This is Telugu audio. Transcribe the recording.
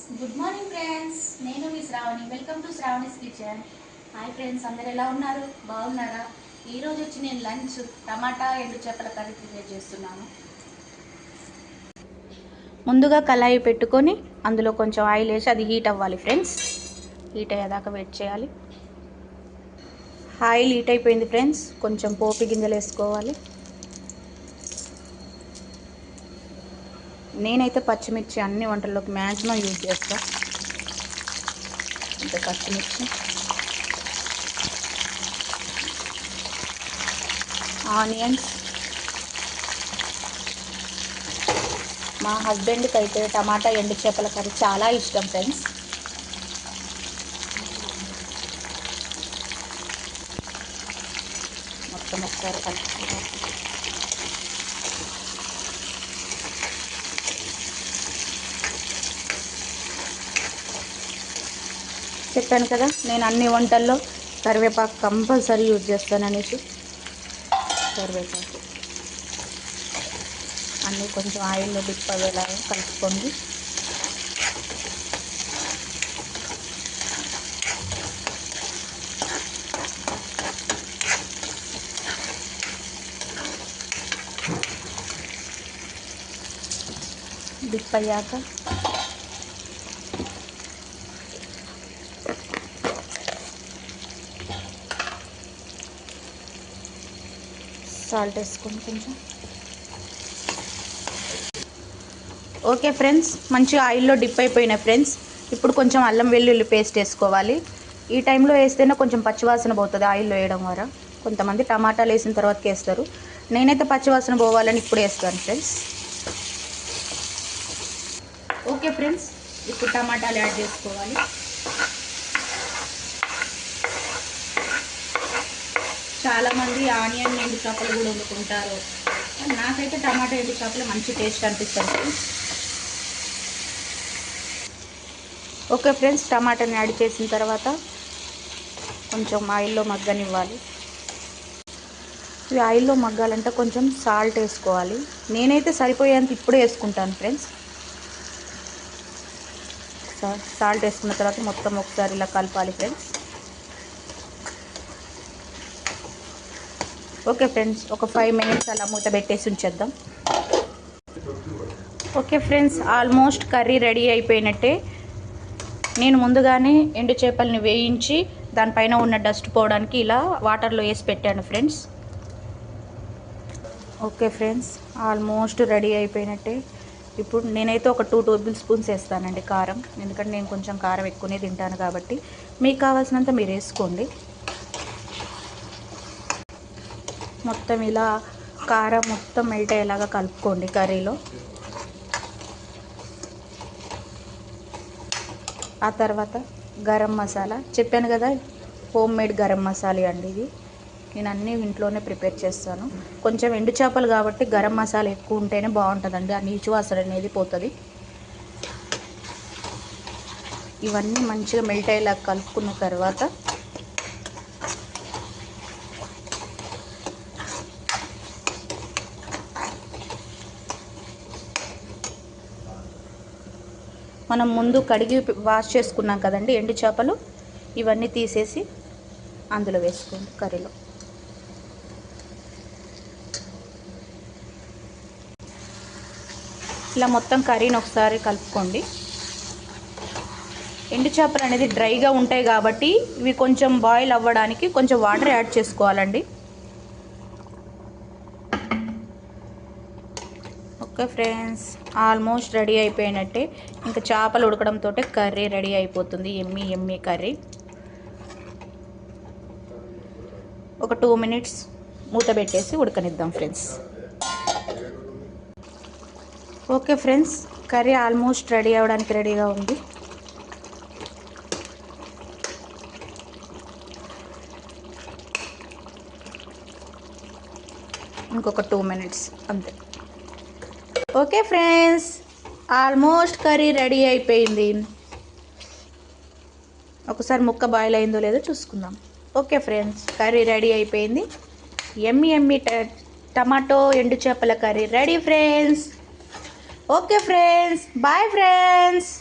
గుడ్ మార్నింగ్ ఫ్రెండ్స్, నేను మీ Shravani. Welcome to Shravani's kitchen. Hi friends, అందరు ఎలా ఉన్నారు? బాగున్నారా? ఈరోజు వచ్చి నేను లంచ్ టమాటా ఎండు చేపల కర్రీ ప్రిపేర్ చేస్తున్నాను. ముందుగా కళాయి పెట్టుకొని అందులో కొంచెం ఆయిల్ వేసి అది హీట్ అవ్వాలి ఫ్రెండ్స్. హీట్ అయ్యేదాకా వెయిట్ చేయాలి. ఆయిల్ హీట్ అయిపోయింది ఫ్రెండ్స్. కొంచెం పోపు గింజలు వేసుకోవాలి. నేనైతే పచ్చిమిర్చి అన్ని వంటల్లోకి మ్యాక్సిమం యూజ్ చేస్తాను. అంటే పచ్చిమిర్చి, ఆనియన్స్. మా హస్బెండ్కి అయితే టమాటా ఎండు చేపల కర్రీ చాలా ఇష్టం ఫ్రెండ్స్. మొత్తం ఒకసారి కలుపుకోవాలి. చెప్పాను కదా, నేను అన్ని వంటల్లో కరివేపాకు కంపల్సరీ యూజ్ చేస్తాననేసి. కరివేపాకు అన్నీ కొంచెం ఆయిల్లో డిప్ అయ్యేలాగా కలుపుకోండి. డిప్ అయ్యాక సాల్ట్ వేసుకోండి కొంచెం. ఓకే ఫ్రెండ్స్, మంచిగా ఆయిల్లో డిప్ అయిపోయినాయి ఫ్రెండ్స్. ఇప్పుడు కొంచెం అల్లం వెల్లుల్లి పేస్ట్ వేసుకోవాలి. ఈ టైంలో వేస్తేనే కొంచెం పచ్చివాసన పోతుంది ఆయిల్లో వేయడం ద్వారా. కొంతమంది టమాటాలు వేసిన తర్వాతకి వేస్తారు. నేనైతే పచ్చివాసన పోవాలని ఇప్పుడు వేస్తాను ఫ్రెండ్స్. ఓకే ఫ్రెండ్స్, ఇప్పుడు టమాటాలు యాడ్ చేసుకోవాలి. చాలామంది ఆనియన్ ఎండు చేపలు కూడా వండుకుంటారు. నాకైతే టమాటా ఎండు చేపలు మంచి టేస్ట్ అనిపిస్తుంది. ఓకే ఫ్రెండ్స్, టమాటాని యాడ్ చేసిన తర్వాత కొంచెం ఆయిల్లో మగ్గనివ్వాలి. ఇవి ఆయిల్లో మగ్గాలంటే కొంచెం సాల్ట్ వేసుకోవాలి. నేనైతే సరిపోయేంత ఇప్పుడే వేసుకుంటాను ఫ్రెండ్స్. సాల్ట్ వేసుకున్న తర్వాత మొత్తం ఒకసారి ఇలా కలపాలి ఫ్రెండ్స్. ఓకే ఫ్రెండ్స్, ఒక 5 మినిట్స్ అలా మూత పెట్టేసి ఉంచేద్దాం. Okay friends, almost curry ready అయిపోయినట్టే. నేను ముందుగానే ఎండు చేపల్ని వేయించి దానిపైన ఉన్న డస్ట్ పోవడానికి ఇలా వాటర్లో వేసి పెట్టాను friends. Okay friends, almost ready అయిపోయినట్టే. ఇప్పుడు నేనైతే ఒక 2 టేబుల్ స్పూన్స్ వేస్తానండి కారం. ఎందుకంటే నేను కొంచెం కారం ఎక్కువనే తింటాను కాబట్టి మీకు కావాల్సినంత మీరు వేసుకోండి. మొత్తం ఇలా కారం మొత్తం మెల్ట్ అయ్యేలాగా కలుపుకోండి కర్రీలో. ఆ తర్వాత గరం మసాలా చెప్పాను కదా, హోమ్ మేడ్ గరం మసాలా అండి ఇది. నేను అన్నీ ఇంట్లోనే ప్రిపేర్ చేస్తాను. కొంచెం ఎండు చేపలు కాబట్టి గరం మసాలా ఎక్కువ ఉంటేనే బాగుంటుందండి. ఆ నీచు వాసన అనేది పోతుంది. ఇవన్నీ మంచిగా మెల్ట్ అయ్యేలాగా కలుపుకున్న తర్వాత మనం ముందు కడిగి వాష్ చేసుకున్నాం కదండి ఎండు చేపలు, ఇవన్నీ తీసేసి అందులో వేసుకోండి కర్రీలో. ఇలా మొత్తం కర్రీని ఒకసారి కలుపుకోండి. ఎండు చేపలు అనేది డ్రైగా ఉంటాయి కాబట్టి ఇవి కొంచెం బాయిల్ అవ్వడానికి కొంచెం వాటర్ యాడ్ చేసుకోవాలండి. ఓకే ఫ్రెండ్స్, ఆల్మోస్ట్ రెడీ అయిపోయినట్టే. ఇంకా చేపలు ఉడకడంతో కర్రీ రెడీ అయిపోతుంది. ఎమ్మీ ఎమ్మీ కర్రీ. ఒక 2 మినిట్స్ మూత పెట్టేసి ఉడకనిద్దాం friends. Okay friends, curry almost ready అవ్వడానికి రెడీగా ఉంది. ఇంకొక 2 మినిట్స్ అంతే. Okay friends, almost curry ready అయిపోయింది. ఒకసారి ముక్క బాయిల్ అయిందో లేదో చూసుకుందాం. ఓకే ఫ్రెండ్స్, కర్రీ రెడీ అయిపోయింది. ఎమ్మి ఎమ్మి టమాటో ఎండు చేపల curry ready friends. Okay friends, bye friends.